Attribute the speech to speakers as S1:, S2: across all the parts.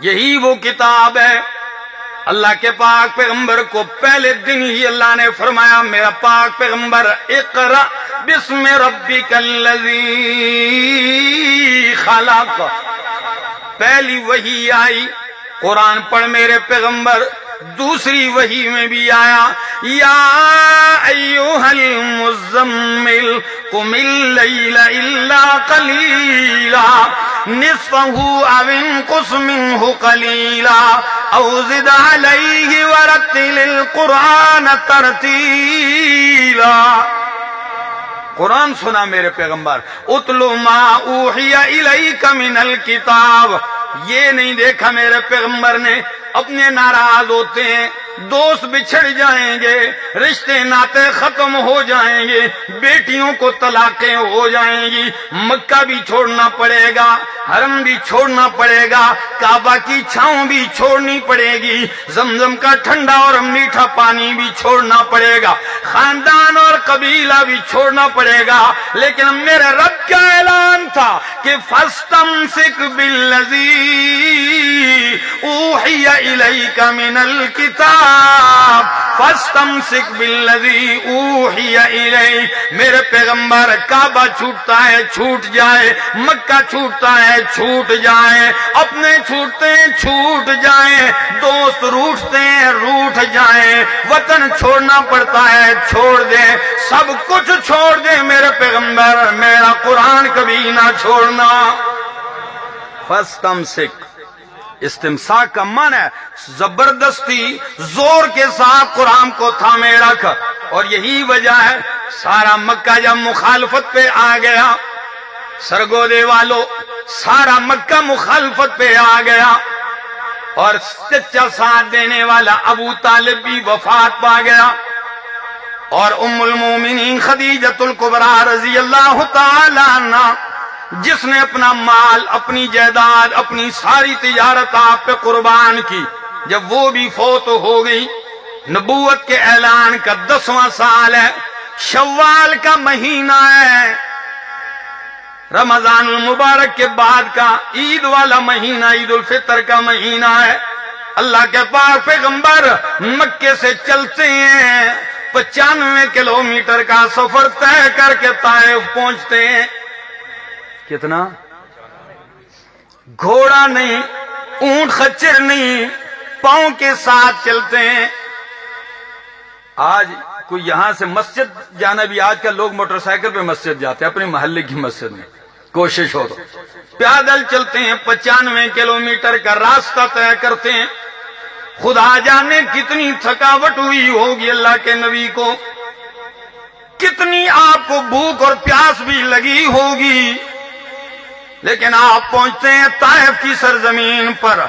S1: یہی وہ کتاب ہے۔ اللہ کے پاک پیغمبر کو پہلے دن ہی اللہ نے فرمایا میرا پاک پیغمبر اقرأ بسم ربک الذی خلق، پہلی وحی آئی قرآن پڑھ میرے پیغمبر، دوسری وحی میں بھی آیا یا ایھا المزمل قم اللیل الا قلیلا نصفہ او انقص منہ قلیلا او زد علیہ ورتل القرآن ترتیلا۔ قرآن سنا میرے پیغمبر، اتلو ما اوحی الیک من الکتاب۔ یہ نہیں دیکھا میرے پیغمبر نے اپنے ناراض ہوتے ہیں، دوست بچھڑ جائیں گے، رشتے ناتے ختم ہو جائیں گے، بیٹیوں کو طلاقیں ہو جائیں گی، مکہ بھی چھوڑنا پڑے گا، حرم بھی چھوڑنا پڑے گا، کعبہ کی چھاؤں بھی چھوڑنی پڑے گی، زمزم کا ٹھنڈا اور میٹھا پانی بھی چھوڑنا پڑے گا، خاندان اور قبیلہ بھی چھوڑنا پڑے گا، لیکن میرے رب کا اعلان تھا کہ فاستمسک بالذی اوحی الیک من الکتاب، فاستمسک بالذی اوحی الیک۔ میرے پیغمبر کعبہ چھوٹتا ہے چھوٹ جائے، مکہ چھوٹتا ہے چھوٹ جائے، اپنے چھوٹتے ہیں چھوٹ جائیں، دوست روٹھتے ہیں روٹھ جائیں، وطن چھوڑنا پڑتا ہے چھوڑ دیں، سب کچھ چھوڑ دیں، میرے پیغمبر میرا قرآن کبھی نہ چھوڑنا۔ فاستمسک، استمساک کا معنی ہے زبردستی زور کے ساتھ قرآن کو تھامے رکھ، اور یہی وجہ ہے سارا مکہ جب مخالفت پہ آ گیا، سرگودے والو سارا مکہ مخالفت پہ آ گیا، اور سچا ساتھ دینے والا ابو طالب بھی وفات پا گیا، اور ام المومنین خدیجۃ الکبریٰ رضی اللہ تعالی عنہ جس نے اپنا مال، اپنی جائیداد، اپنی ساری تجارت آپ پہ قربان کی، جب وہ بھی فوت ہو گئی، نبوت کے اعلان کا 10واں سال ہے، شوال کا مہینہ ہے، رمضان المبارک کے بعد کا عید والا مہینہ، عید الفطر کا مہینہ ہے، اللہ کے پاک پیغمبر مکے سے چلتے ہیں، 95 کلومیٹر کا سفر طے کر کے طائف پہنچتے ہیں۔ کتنا؟ گھوڑا نہیں، اونٹ خچر نہیں، پاؤں کے ساتھ چلتے ہیں۔ آج کوئی یہاں سے مسجد جانا بھی، آج کل لوگ موٹر سائیکل پہ مسجد جاتے ہیں، اپنے محلے کی مسجد میں کوشش ہو تو پیادل چلتے ہیں، 95 کلومیٹر کا راستہ طے کرتے ہیں۔ خدا جانے کتنی تھکاوٹ ہوئی ہوگی اللہ کے نبی کو، کتنی آپ کو بھوک اور پیاس بھی لگی ہوگی، لیکن آپ پہنچتے ہیں طائف کی سرزمین پر۔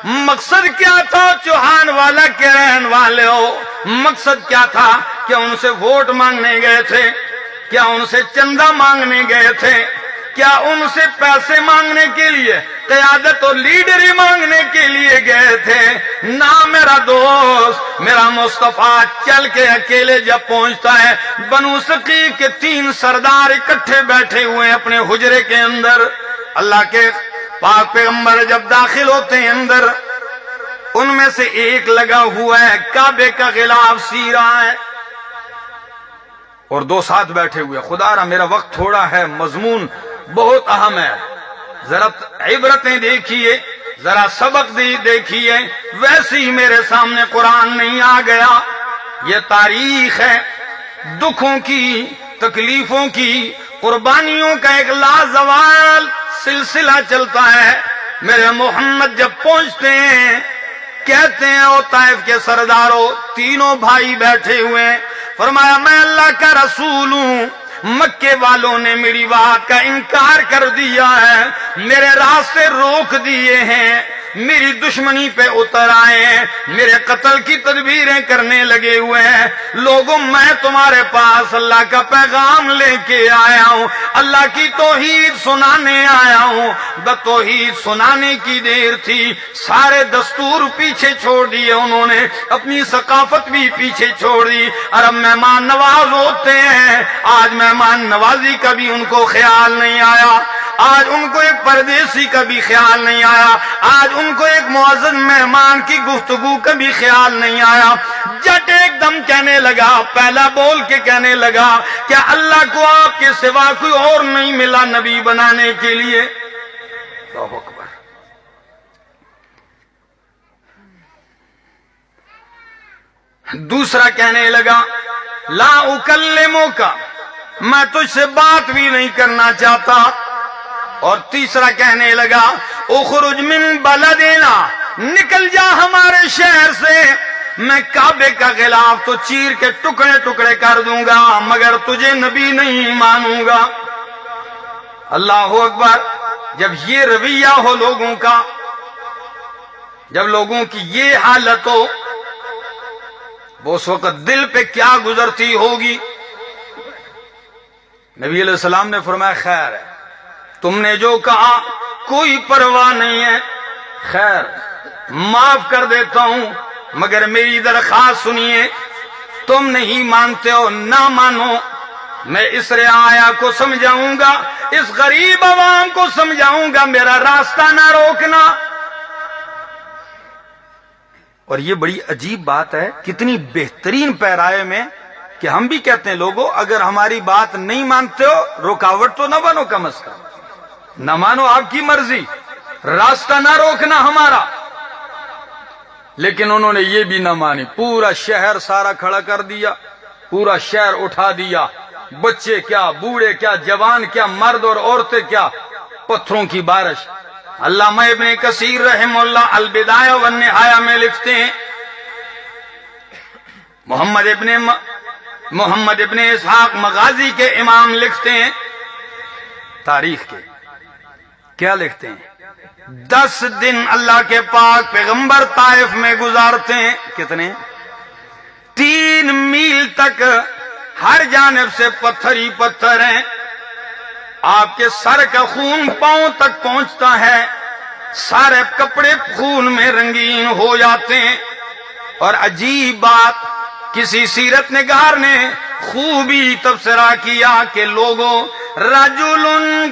S1: مقصد کیا تھا؟ چوہان والا کے رہن والے ہو، مقصد کیا تھا؟ کیا ان سے ووٹ مانگنے گئے تھے؟ کیا ان سے چندہ مانگنے گئے تھے؟ کیا ان سے پیسے مانگنے کے لیے، قیادت اور لیڈری مانگنے کے لیے گئے تھے؟ نہ میرا دوست، میرا مصطفیٰ چل کے اکیلے جب پہنچتا ہے، بنو ثقیف کے 3 سردار اکٹھے بیٹھے ہوئے اپنے حجرے کے اندر، اللہ کے پاک پیغمبر جب داخل ہوتے ہیں اندر، ان میں سے ایک لگا ہوا ہے کعبے کا غلاف سی رہا ہے، اور 2 ساتھ بیٹھے ہوئے۔ خدا را میرا وقت تھوڑا ہے، مضمون بہت اہم ہے، ذرا عبرتیں دیکھیے، ذرا سبق دیکھیے، ویسے ہی میرے سامنے قرآن نہیں آ گیا۔ یہ تاریخ ہے دکھوں کی، تکلیفوں کی، قربانیوں کا ایک لازوال سلسلہ چلتا ہے۔ میرے محمد جب پہنچتے ہیں، کہتے ہیں او طائف کے سرداروں، تینوں بھائی بیٹھے ہوئے ہیں، فرمایا میں اللہ کا رسول ہوں، مکے والوں نے میری بات کا انکار کر دیا ہے، میرے راستے روک دیے ہیں، میری دشمنی پہ اتر آئے ہیں، میرے قتل کی تدبیریں کرنے لگے ہوئے ہیں۔ لوگوں میں تمہارے پاس اللہ کا پیغام لے کے آیا ہوں، اللہ کی توحید سنانے آیا ہوں۔ توحید سنانے کی دیر تھی، سارے دستور پیچھے چھوڑ دیے انہوں نے، اپنی ثقافت بھی پیچھے چھوڑ دی۔ عرب مہمان نواز ہوتے ہیں، آج مہمان نوازی کا بھی ان کو خیال نہیں آیا۔ آج ان کو ایک پردیسی کا بھی خیال نہیں آیا، آج ان کو ایک معزز مہمان کی گفتگو کا بھی خیال نہیں آیا۔ جٹ ایک دم کہنے لگا، پہلا بول کے کہنے لگا کہ اللہ کو آپ کے سوا کوئی اور نہیں ملا نبی بنانے کے لیے۔ اللہ اکبر۔ دوسرا کہنے لگا لا اکلمک، میں تجھ سے بات بھی نہیں کرنا چاہتا۔ اور تیسرا کہنے لگا اخرج من بلدنا، نکل جا ہمارے شہر سے، میں کعبے کا غلاف تو چیر کے ٹکڑے ٹکڑے کر دوں گا مگر تجھے نبی نہیں مانوں گا۔ اللہ اکبر۔ جب یہ رویہ ہو لوگوں کا، جب لوگوں کی یہ حالت ہو، وہ اس وقت دل پہ کیا گزرتی ہوگی۔ نبی علیہ السلام نے فرمایا خیر ہے، تم نے جو کہا کوئی پرواہ نہیں ہے، خیر معاف کر دیتا ہوں، مگر میری درخواست سنیے، تم نہیں مانتے ہو نہ مانو، میں اس رعایا کو سمجھاؤں گا، اس غریب عوام کو سمجھاؤں گا، میرا راستہ نہ روکنا۔ اور یہ بڑی عجیب بات ہے، کتنی بہترین پیرائے میں کہ ہم بھی کہتے ہیں لوگوں اگر ہماری بات نہیں مانتے ہو رکاوٹ تو نہ بنو، کم از کم نہ مانو، آپ کی مرضی، راستہ نہ روکنا ہمارا۔ لیکن انہوں نے یہ بھی نہ مانی، پورا شہر سارا کھڑا کر دیا، پورا شہر اٹھا دیا، بچے کیا، بوڑھے کیا، جوان کیا، مرد اور عورتیں کیا، پتھروں کی بارش۔ علامہ ابن کثیر رحمہ اللہ البدایہ والنہایہ میں لکھتے ہیں، محمد ابن اسحاق مغازی کے امام لکھتے ہیں، تاریخ کے کیا لکھتے ہیں، 10 دن اللہ کے پاک پیغمبر طائف میں گزارتے ہیں، کتنے؟ 3 میل تک ہر جانب سے پتھر ہی پتھر ہیں، آپ کے سر کا خون پاؤں تک پہنچتا ہے، سارے کپڑے خون میں رنگین ہو جاتے ہیں۔ اور عجیب بات، کسی سیرت نگار نے خوبی تبصرہ کیا کہ لوگوں رجل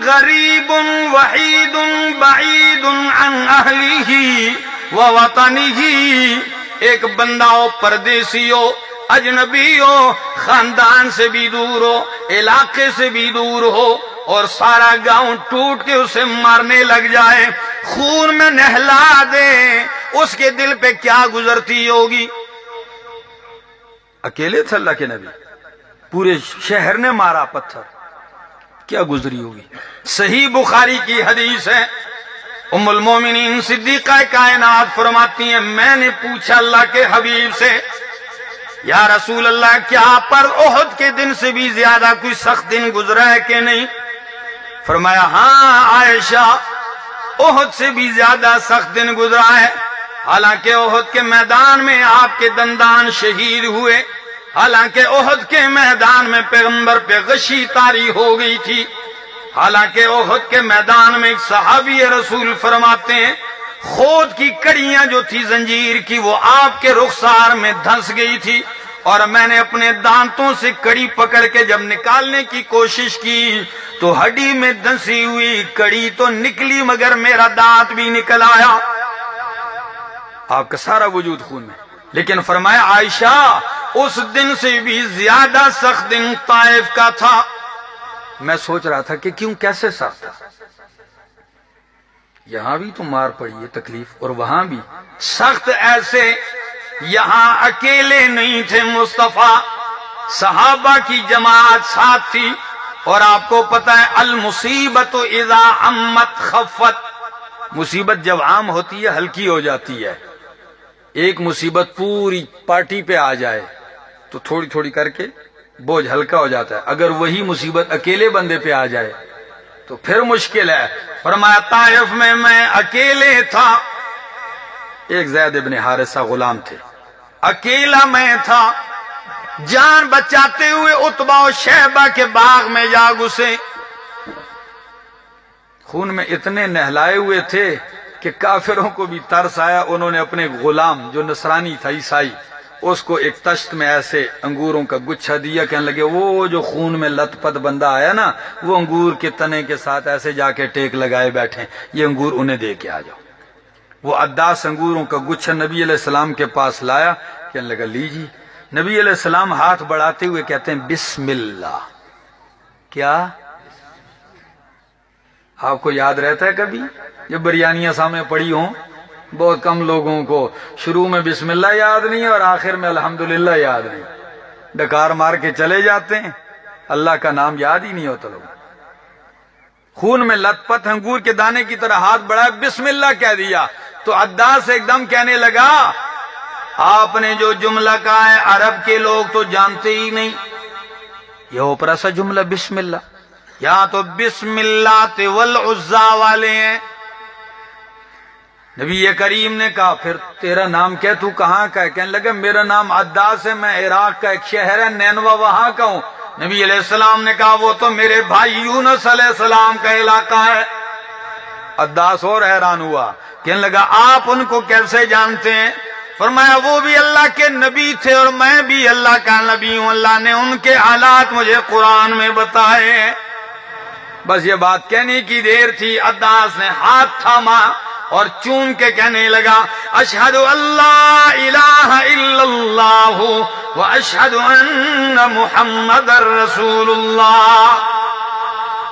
S1: غریب وحید بعید عن اہلہ ووطنہ، ایک بندہ ہو، پردیسی ہو، اجنبی ہو، خاندان سے بھی دور ہو، علاقے سے بھی دور ہو، اور سارا گاؤں ٹوٹ کے اسے مارنے لگ جائے، خون میں نہلا دے، اس کے دل پہ کیا گزرتی ہوگی؟ اکیلے تھے اللہ کے نبی، پورے شہر نے مارا پتھر، کیا گزری ہوگی؟ صحیح بخاری کی حدیث ہے، ام المومنین صدیقہ کائنات فرماتی ہیں میں نے پوچھا اللہ کے حبیب سے یا رسول اللہ کیا پر احد کے دن سے بھی زیادہ کوئی سخت دن گزرا ہے کہ نہیں؟ فرمایا ہاں عائشہ، احد سے بھی زیادہ سخت دن گزرا ہے، حالانکہ احد کے میدان میں آپ کے دندان شہید ہوئے، حالانکہ احد کے میدان میں پیغمبر پہ غشی طاری ہو گئی تھی، حالانکہ احد کے میدان میں ایک صحابی رسول فرماتے ہیں خود کی کڑیاں جو تھی زنجیر کی وہ آپ کے رخسار میں دھنس گئی تھی، اور میں نے اپنے دانتوں سے کڑی پکڑ کے جب نکالنے کی کوشش کی تو ہڈی میں دھنسی ہوئی کڑی تو نکلی مگر میرا دانت بھی نکل آیا، آپ کا سارا وجود خون میں۔ لیکن فرمایا عائشہ اس دن سے بھی زیادہ سخت دن طائف کا تھا۔ میں سوچ رہا تھا کہ کیوں، کیسے سخت تھا؟ یہاں بھی تو مار پڑی ہے تکلیف، اور وہاں بھی سخت ایسے، یہاں اکیلے نہیں تھے مصطفیٰ، صحابہ کی جماعت ساتھ تھی، اور آپ کو پتہ ہے المصیبت اذا عمت خفت، مصیبت جب عام ہوتی ہے ہلکی ہو جاتی ہے، ایک مصیبت پوری پارٹی پہ آ جائے تو تھوڑی تھوڑی کر کے بوجھ ہلکا ہو جاتا ہے، اگر وہی مصیبت اکیلے بندے پہ آ جائے تو پھر مشکل ہے۔ فرمایا طائف میں اکیلے تھا، ایک زید ابن حارثہ غلام تھے، اکیلا میں تھا، جان بچاتے ہوئے عتبہ و شیبہ کے باغ میں جا گھسے، خون میں اتنے نہلائے ہوئے تھے کہ کافروں کو بھی ترس آیا، انہوں نے اپنے غلام جو نصرانی تھا، عیسائی، اس کو ایک تشت میں ایسے انگوروں کا گچھا دیا، کہنے لگے وہ جو خون میں لت پت بندہ آیا نا، وہ انگور کے تنے کے ساتھ ایسے جا کے ٹیک لگائے بیٹھے، یہ انگور انہیں دے کے آ جاؤ۔ وہ عداس انگوروں کا گچھا نبی علیہ السلام کے پاس لایا، کہنے لگا لیجیے۔ نبی علیہ السلام ہاتھ بڑھاتے ہوئے کہتے ہیں بسم اللہ۔ کیا آپ کو یاد رہتا ہے کبھی؟ یہ بریانیاں سامنے پڑی ہوں، بہت کم لوگوں کو شروع میں بسم اللہ یاد نہیں ہے اور آخر میں الحمدللہ یاد نہیں، ڈکار مار کے چلے جاتے ہیں، اللہ کا نام یاد ہی نہیں ہوتا۔ لوگ خون میں لت پت انگور کے دانے کی طرح ہاتھ بڑھایا، بسم اللہ کہہ دیا تو عداس ایک دم کہنے لگا آپ نے جو جملہ کہا ہے عرب کے لوگ تو جانتے ہی نہیں، یہ اوپرا سا جملہ بسم اللہ، یہاں تو بسم اللہ والعزا والے ہیں۔ نبی کریم نے کہا پھر تیرا نام کیا، تو کہاں کا ہے؟ کہنے لگا میرا نام عداس ہے، میں عراق کا ایک شہر ہے نینوا وہاں کا ہوں۔ نبی علیہ السلام نے کہا وہ تو میرے بھائی یونس علیہ السلام کا علاقہ ہے۔ عداس اور حیران ہوا، کہنے لگا آپ ان کو کیسے جانتے ہیں؟ فرمایا وہ بھی اللہ کے نبی تھے اور میں بھی اللہ کا نبی ہوں، اللہ نے ان کے حالات مجھے قرآن میں بتائے۔ بس یہ بات کہنے کی دیر تھی، عداس نے ہاتھ تھاما اور چوم کے کہنے لگا اشہد اللہ الہ الا اللہ واشہد ان محمد رسول اللہ۔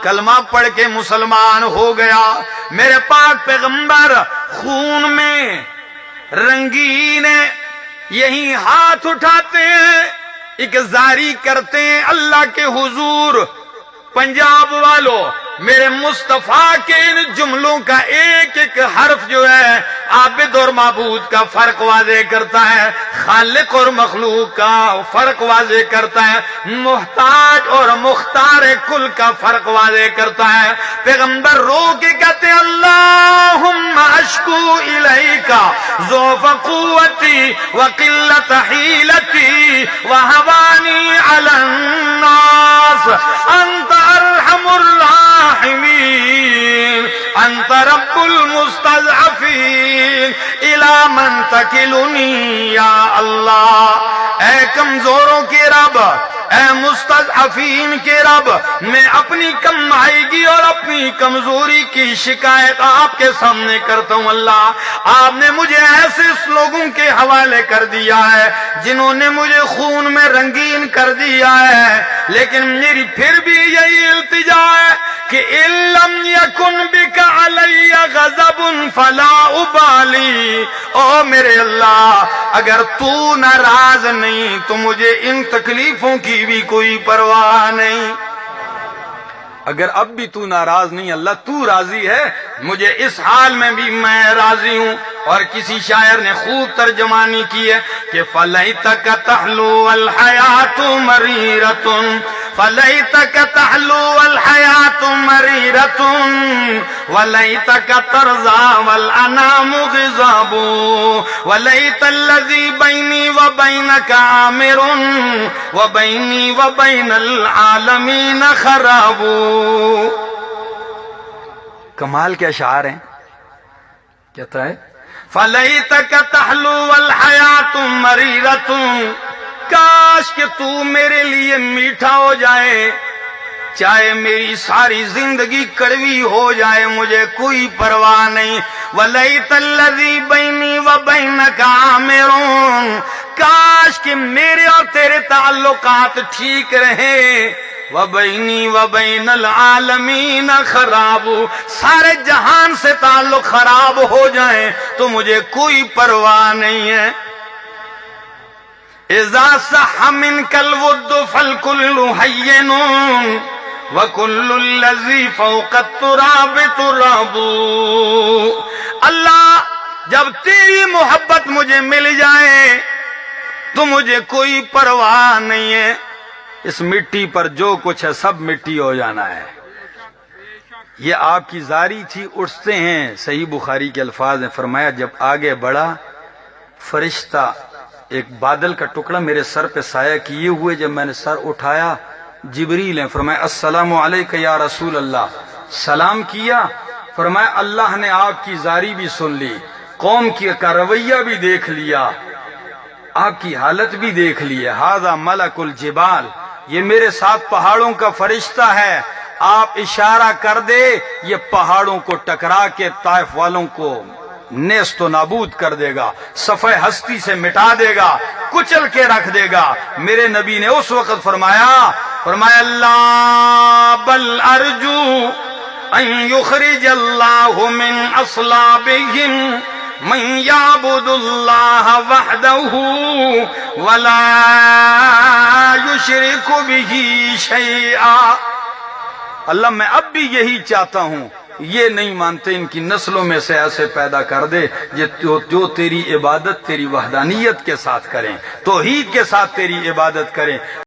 S1: کلمہ پڑھ کے مسلمان ہو گیا۔ میرے پاک پیغمبر خون میں رنگین یہی ہاتھ اٹھاتے ہیں، ایک زاری کرتے ہیں اللہ کے حضور، پنجاب والوں میرے مصطفیٰ کے ان جملوں کا ایک ایک حرف جو ہے عابد اور معبود کا فرق واضح کرتا ہے، خالق اور مخلوق کا فرق واضح کرتا ہے، محتاج اور مختار کل کا فرق واضح کرتا ہے۔ پیغمبر رو کے کہتے ہیں اللہم اشکو الیک ضعف قوتی وقلت حیلتی وہوانی علی الناس انت ارحم الراحمین انت رب المستضعفین الی من تکلنی یا اللہ۔ اے کمزوروں کے رب، اے مستضعفین کے رب، میں اپنی کم مائیگی اور اپنی کمزوری کی شکایت آپ کے سامنے کرتا ہوں۔ اللہ آپ نے مجھے ایسے لوگوں کے حوالے کر دیا ہے جنہوں نے مجھے خون میں رنگین کر دیا ہے، لیکن میری پھر بھی یہی التجا ہے کہ ان لم یکن بک علی غضب فلا ابالی۔ او میرے اللہ اگر تو ناراض نہیں تو مجھے ان تکلیفوں کی بھی کوئی پرواہ نہیں۔ اگر اب بھی تو ناراض نہیں اللہ، تو راضی ہے، مجھے اس حال میں بھی میں راضی ہوں۔ اور کسی شاعر نے خوب ترجمانی کی ہے کہ فَلَيْتَكَ تَحْلُو وَالْحَيَاةُ مَرِيرَةٌ فَلَيْتَكَ تَحْلُو وَالْحَيَاةُ مَرِيرَةٌ وَلَيْتَكَ تَرْضَىٰ وَالْأَنَامُ غِضَابٌ وَلَيْتَ الَّذِي بَيْنِي وَبَيْنَكَ عَامِرٌ وَبَيْنِي وَبَيْنَ الْعَالَمِينَ خَرَابٌ۔ کمال کے اشعار ہیں، کہتا ہے فَلَيْتَكَ تَحْلُو وَالْحَيَاةُ مَرِيرَةٌ، کاش کہ تو میرے لیے میٹھا ہو جائے، چاہے میری ساری زندگی کڑوی ہو جائے مجھے کوئی پرواہ نہیں۔ وَلَيْتَ الَّذِي بَيْنِي وَبَيْنَكَ عَامِرٌ، کاش کہ میرے اور تیرے تعلقات ٹھیک رہیں۔ وَبَيْنِي وَبَيْنَ الْعَالَمِينَ خَرَابُ، سارے جہان سے تعلق خراب ہو جائیں تو مجھے کوئی پرواہ نہیں ہے۔ اِذَا صَحَّ مِنْكَ الْوُدُّ فَالْكُلُّ هَيِّنٌ وَكُلُّ الَّذِي فَوْقَ التُّرَابِ تُرَابُ۔ اللہ جب تیری محبت مجھے مل جائے تو مجھے کوئی پرواہ نہیں ہے، اس مٹی پر جو کچھ ہے سب مٹی ہو جانا ہے۔ یہ آپ کی زاری تھی، اٹھتے ہیں، صحیح بخاری کے الفاظ ہیں، فرمایا جب آگے بڑھا فرشتہ ایک بادل کا ٹکڑا میرے سر پہ سایہ کیے ہوئے، جب میں نے سر اٹھایا جبریل ہیں، فرمایا السلام علیکہ یا رسول اللہ، سلام کیا، فرمایا اللہ نے آپ کی زاری بھی سن لی، قوم کی کا رویہ بھی دیکھ لیا، آپ کی حالت بھی دیکھ لیے، ھذا ملک الجبال، یہ میرے ساتھ پہاڑوں کا فرشتہ ہے، آپ اشارہ کر دے یہ پہاڑوں کو ٹکرا کے طائف والوں کو نیست و نابود کر دے گا، صفحہ ہستی سے مٹا دے گا، کچل کے رکھ دے گا۔ میرے نبی نے اس وقت فرمایا اللہ بل ارجو ان یخرج اللہ من اصلابہم من یعبد اللہ وحدہ ولا یشرک بہ شیئا۔ اللہ میں اب بھی یہی چاہتا ہوں، یہ نہیں مانتے ان کی نسلوں میں سے ایسے پیدا کر دے جو تیری عبادت تیری وحدانیت کے ساتھ کریں، توحید کے ساتھ تیری عبادت کریں۔